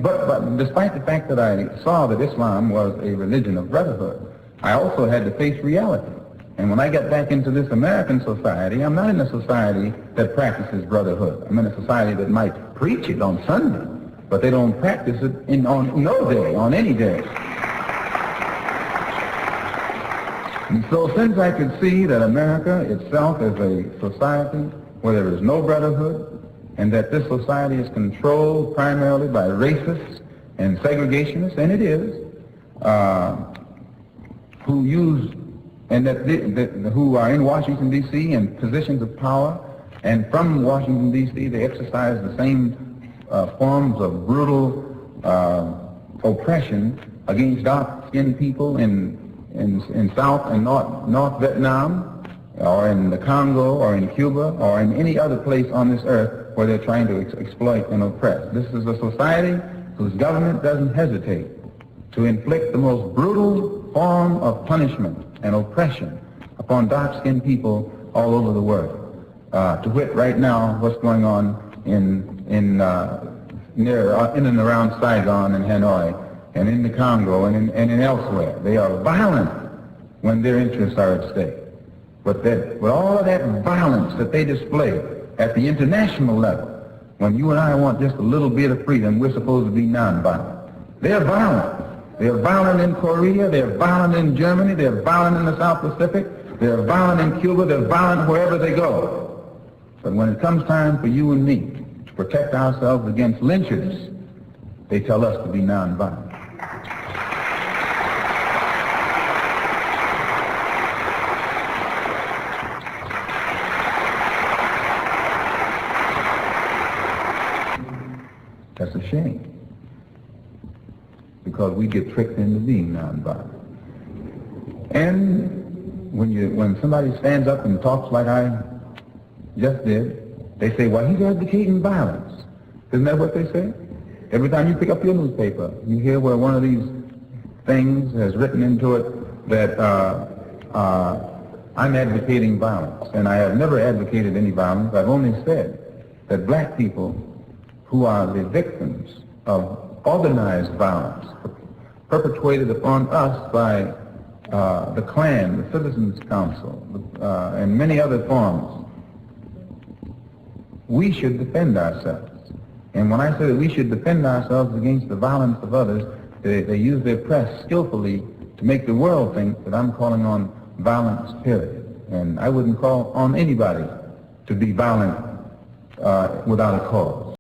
But despite the fact that I saw that Islam was a religion of brotherhood, I also had to face reality. And when I got back into this American society, I'm not in a society that practices brotherhood. I'm in a society that might preach it on Sunday, but they don't practice it on no day, on any day. And so since I could see that America itself is a society where there is no brotherhood, and that this society is controlled primarily by racists and segregationists, and it is, who are in Washington, D.C. in positions of power, and from Washington, D.C. they exercise the same forms of brutal oppression against dark-skinned people in South and North Vietnam, or in the Congo, or in Cuba, or in any other place on this earth where they're trying to exploit and oppress. This is a society whose government doesn't hesitate to inflict the most brutal form of punishment and oppression upon dark-skinned people all over the world. To wit, right now, what's going on in and around Saigon and Hanoi, and in the Congo and in elsewhere. They are violent when their interests are at stake. But with all of that violence that they display at the international level, when you and I want just a little bit of freedom, we're supposed to be nonviolent. They're violent. They're violent in Korea, they're violent in Germany, they're violent in the South Pacific, they're violent in Cuba, they're violent wherever they go. But when it comes time for you and me to protect ourselves against lynchers, they tell us to be nonviolent. That's a shame, because we get tricked into being nonviolent. And when somebody stands up and talks like I just did, they say, well, he's advocating violence. Isn't that what they say? Every time you pick up your newspaper, you hear where one of these things has written into it that I'm advocating violence. And I have never advocated any violence. I've only said that black people who are the victims of organized violence perpetrated upon us by the Klan, the Citizens Council, and many other forms, we should defend ourselves. And when I say that we should defend ourselves against the violence of others, they use their press skillfully to make the world think that I'm calling on violence, period. And I wouldn't call on anybody to be violent without a cause.